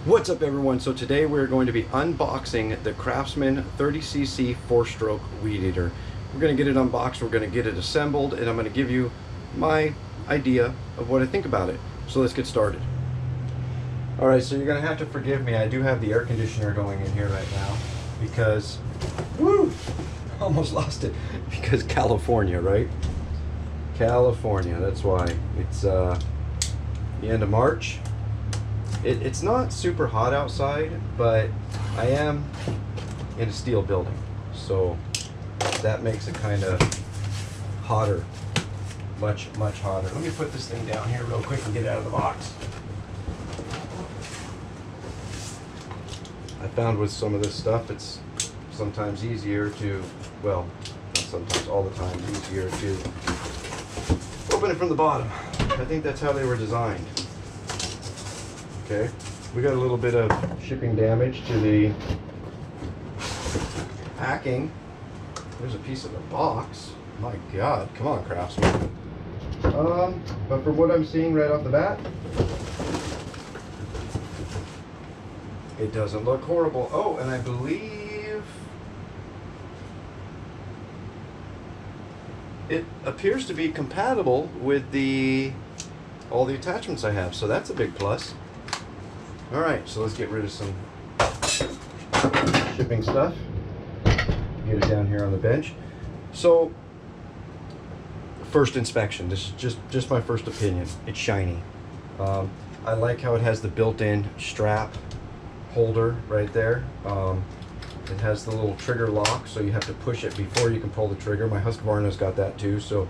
What's up everyone? So today we're going to be unboxing the Craftsman 30cc 4-stroke weed eater. We're going to get it unboxed, we're going to get it assembled, and I'm going to give you my idea of what I think about it. So let's get started. Alright, so you're going to have to forgive me. I do have the air conditioner going in here right now because, woo, almost lost it, because California, right? California, that's why. It's the end of March. It's not super hot outside, but I am in a steel building, so that makes it kind of hotter, much hotter. Let me put this thing down here real quick and get it out of the box. I found with some of this stuff, it's sometimes easier to, well, not sometimes, all the time, easier to open it from the bottom. I think that's how they were designed. Okay, we got a little bit of shipping damage to the packing. There's a piece of the box. My God, come on, Craftsman. But from what I'm seeing right off the bat, it doesn't look horrible. Oh, and I believe it appears to be compatible with all the attachments I have, so that's a big plus. Alright, so let's get rid of some shipping stuff. Get it down here on the bench. So, first inspection. This is just my first opinion. It's shiny. I like how it has the built-in strap holder right there. It has the little trigger lock, so you have to push it before you can pull the trigger. My Husqvarna's got that too, so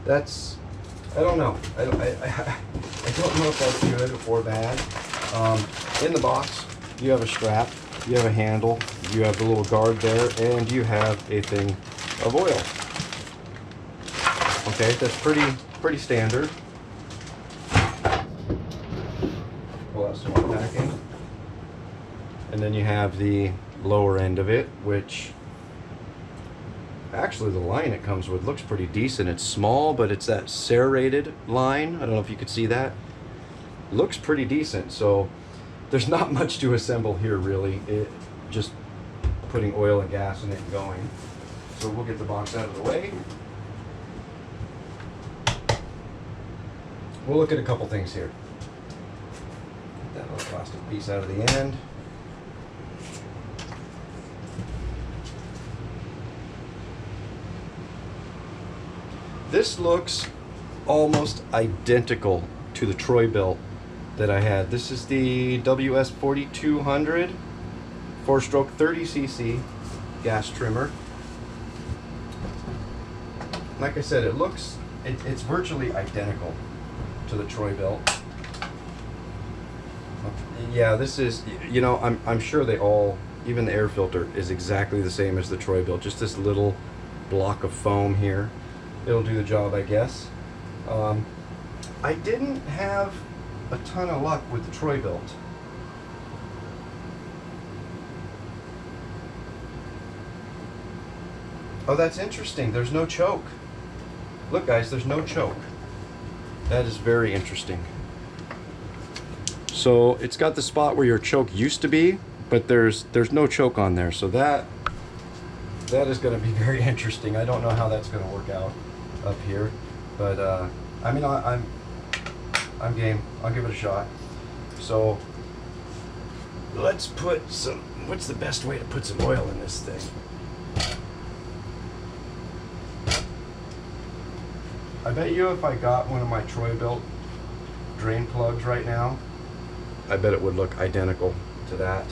that's, I don't know. I don't know if that's good or bad. In the box, you have a strap, you have a handle, you have the little guard there, and you have a thing of oil. Okay, that's pretty standard. Pull out some more packing. And then you have the lower end of it, which actually the line it comes with looks pretty decent. It's small, but it's that serrated line. I don't know if you could see that. Looks pretty decent, so there's not much to assemble here really. Just putting oil and gas in it and going. So we'll get the box out of the way. We'll look at a couple things here. Get that little plastic piece out of the end. This looks almost identical to the Troy-Bilt that I had. This is the WS4200 4-stroke 30cc gas trimmer. Like I said, it's virtually identical to the Troy-Bilt. Yeah, this is, you know, I'm sure they all, even the air filter is exactly the same as the Troy-Bilt. Just this little block of foam here. It'll do the job, I guess. I didn't have a ton of luck with the Troy-Bilt. Oh, that's interesting. There's no choke. Look, guys, there's no choke. That is very interesting. So it's got the spot where your choke used to be, but there's no choke on there. So that is going to be very interesting. I don't know how that's going to work out up here, but I mean, I'm game. I'll give it a shot. So let's put some, what's the best way to put some oil in this thing? I bet you if I got one of my Troy-Bilt drain plugs right now, I bet it would look identical to that.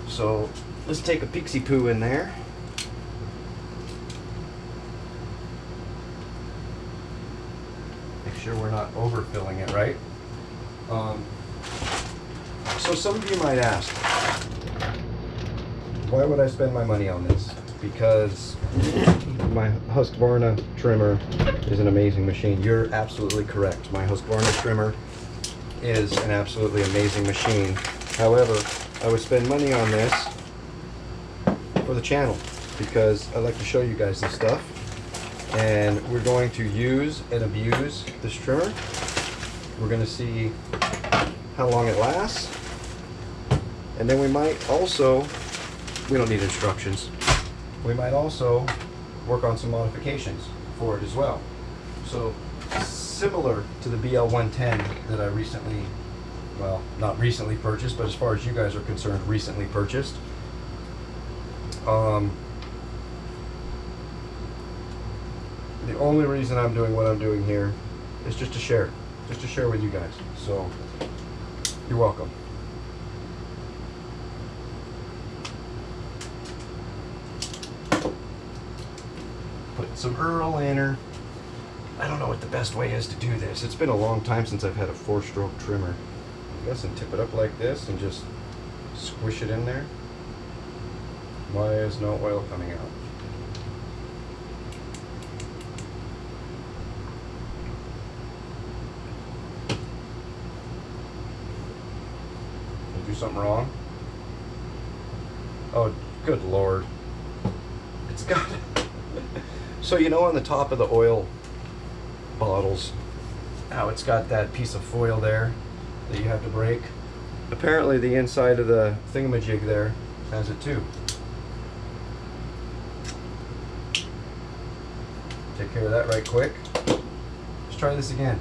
So let's take a pixie poo in there. Make sure we're not overfilling it, right? So some of you might ask, why would I spend my money on this? Because my Husqvarna trimmer is an amazing machine. You're absolutely correct. My Husqvarna trimmer is an absolutely amazing machine. However, I would spend money on this for the channel because I like to show you guys this stuff. And we're going to use and abuse this trimmer. We're going to see how long it lasts. And then we might also, we don't need instructions, we might also work on some modifications for it as well. So similar to the BL110 that I recently, well, not recently purchased, but as far as you guys are concerned, recently purchased. The only reason I'm doing what I'm doing here is just to share with you guys. So you're welcome. Put some Earl in her. I don't know what the best way is to do this. It's been a long time since I've had a 4-stroke trimmer. I guess and tip it up like this and just squish it in there. Why is no oil coming out? Did I do something wrong? Oh, good Lord. It's got so you know on the top of the oil bottles how it's got that piece of foil there that you have to break? Apparently the inside of the thingamajig there has it too. Take care of that right quick. Let's try this again.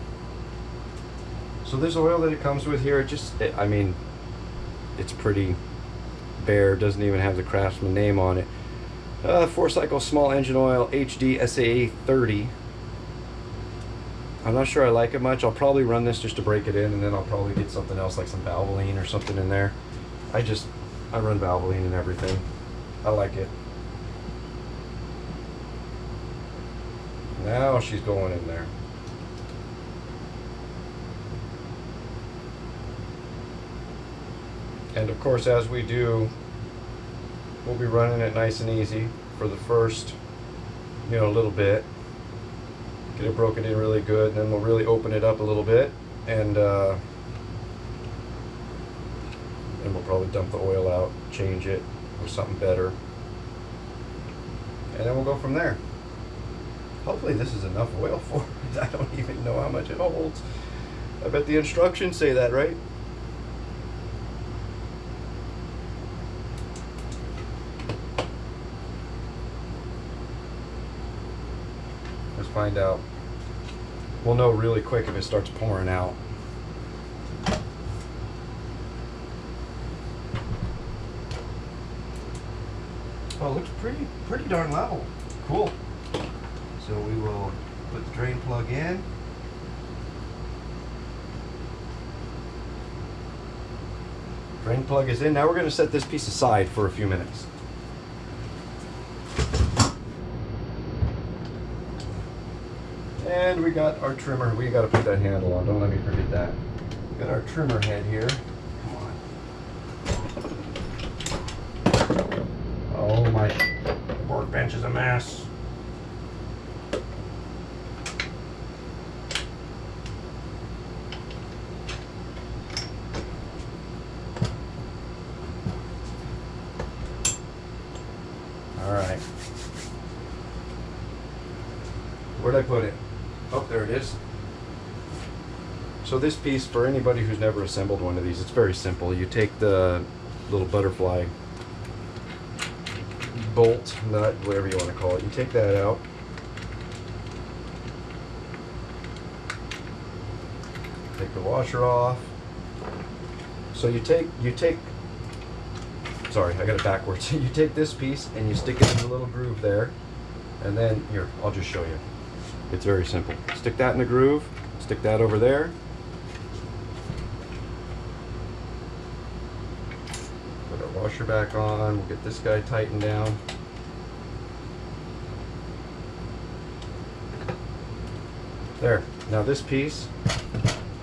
So this oil that it comes with here, I mean, it's pretty bare, doesn't even have the Craftsman name on it. 4-cycle small engine oil, HD SAA 30. I'm not sure I like it much. I'll probably run this just to break it in, and then I'll probably get something else like some Valvoline or something in there. I run Valvoline and everything. I like it. Now she's going in there. And of course, as we do, we'll be running it nice and easy for the first, little bit. Get it broken in really good, and then we'll really open it up a little bit, and we'll probably dump the oil out, change it with something better, and then we'll go from there. Hopefully this is enough oil for it. I don't even know how much it holds. I bet the instructions say that, right? Let's find out. We'll know really quick if it starts pouring out. Oh, it looks pretty darn level. Cool. So we will put the drain plug in. Drain plug is in. Now we're going to set this piece aside for a few minutes. And we got our trimmer. We got to put that handle on. Don't let me forget that. We got our trimmer head here. Come on. Oh, my workbench is a mess. All right. Where'd I put it? Oh, there it is. So this piece, for anybody who's never assembled one of these, it's very simple. You take the little butterfly bolt, nut, whatever you want to call it. You take that out. Take the washer off. So you take, sorry, I got it backwards. You take this piece and you stick it in the little groove there. And then, here, I'll just show you. It's very simple. Stick that in the groove, stick that over there. Put our washer back on, we'll get this guy tightened down. There, now this piece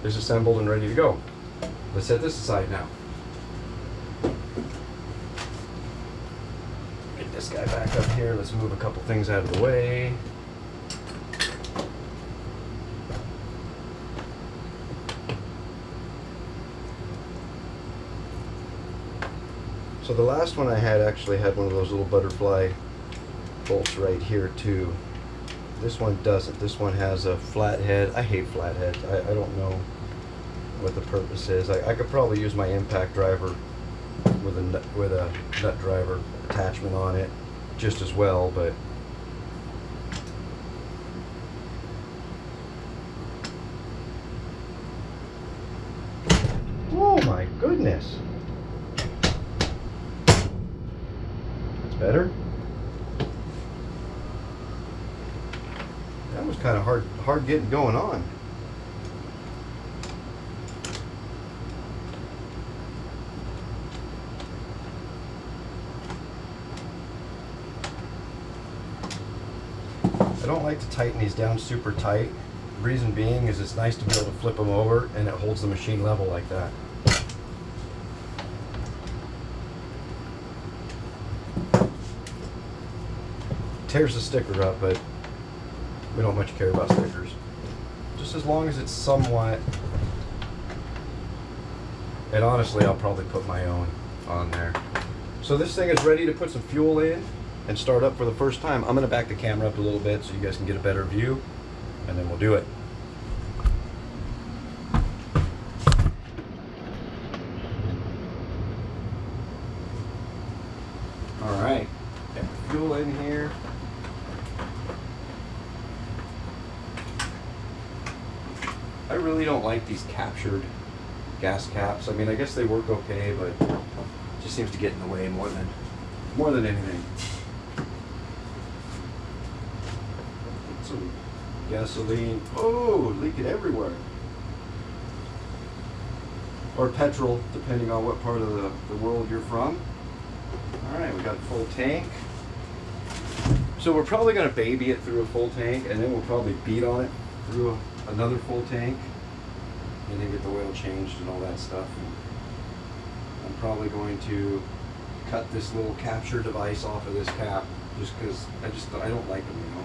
is assembled and ready to go. Let's set this aside now. Get this guy back up here, let's move a couple things out of the way. So the last one I had actually had one of those little butterfly bolts right here too. This one doesn't. This one has a flat head. I hate flat heads. I don't know what the purpose is. I could probably use my impact driver with a nut driver attachment on it just as well, but oh my goodness. That's better. That was kind of hard getting going on. I don't like to tighten these down super tight. Reason being is it's nice to be able to flip them over and it holds the machine level like that. Tears the sticker up, but we don't much care about stickers. Just as long as it's somewhat, and honestly I'll probably put my own on there. So this thing is ready to put some fuel in and start up for the first time. I'm going to back the camera up a little bit so you guys can get a better view, and then we'll do it. Alright, got the fuel in here. I really don't like these captured gas caps. I mean, I guess they work okay, but it just seems to get in the way more than anything. Put some gasoline. Oh, leaking everywhere. Or petrol, depending on what part of the world you're from. Alright, we got a full tank. So we're probably going to baby it through a full tank, and then we'll probably beat on it through another full tank, and then get the oil changed and all that stuff. And I'm probably going to cut this little capture device off of this cap, just because I don't like them, you know.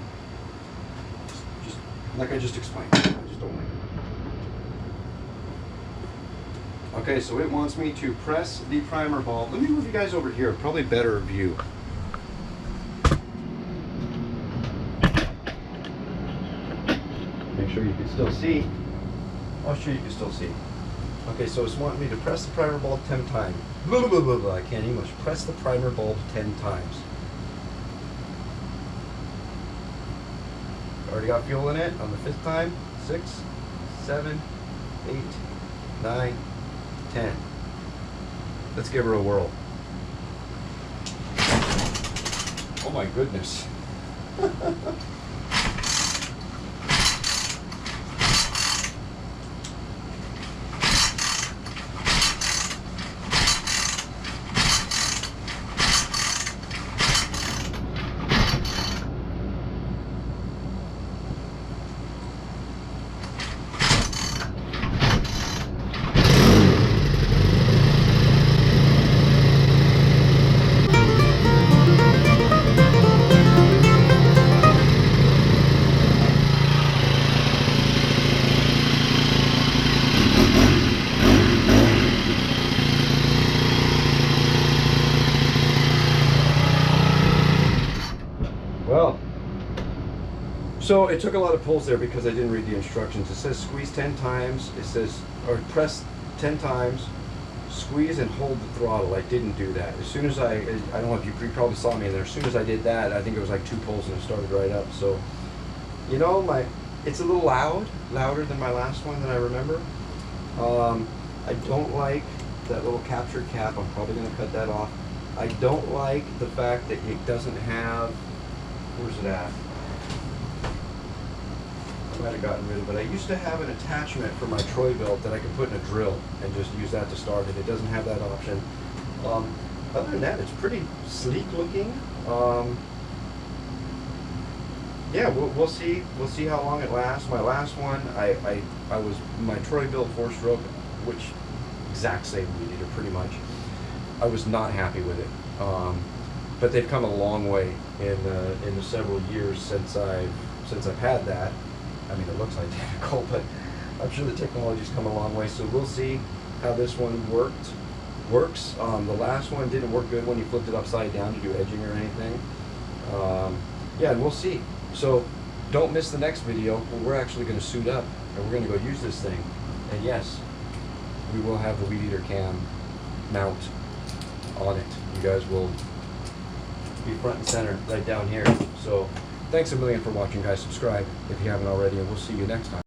Just like I just explained, I just don't like them. Okay, so it wants me to press the primer bulb. Let me move you guys over here, probably better view. Make sure you can still see. Oh, sure you can still see. Okay, so it's wanting me to press the primer bulb 10 times. Blah, blah, blah, blah. I can't English. Press the primer bulb 10 times. Already got fuel in it on the 5th time. 6, 7, 8, 9, 10. Let's give her a whirl. Oh my goodness. Well, so it took a lot of pulls there because I didn't read the instructions. It says squeeze 10 times. It says, or press 10 times, squeeze and hold the throttle. I didn't do that. As soon as I don't know if you probably saw me in there. As soon as I did that, I think it was like 2 pulls and it started right up. So, you know, it's a little louder than my last one that I remember. I don't like that little captured cap. I'm probably going to cut that off. I don't like the fact that it doesn't have, where's it at? I might have gotten rid of it. I used to have an attachment for my Troy belt that I could put in a drill and just use that to start it. It doesn't have that option. Other than that, it's pretty sleek looking. Yeah, we'll see. We'll see how long it lasts. My last one, I was my Troy built 4-stroke, which exact same weed eater pretty much. I was not happy with it. But they've come a long way in the several years since I've had that. I mean, it looks identical, but I'm sure the technology's come a long way. So we'll see how this one works. The last one didn't work good when you flipped it upside down to do edging or anything. Yeah, and we'll see. So don't miss the next video where we're actually going to suit up and we're going to go use this thing. And yes, we will have the weed eater cam mount on it. You guys will be front and center right down here. So thanks a million for watching, guys. Subscribe if you haven't already, and we'll see you next time.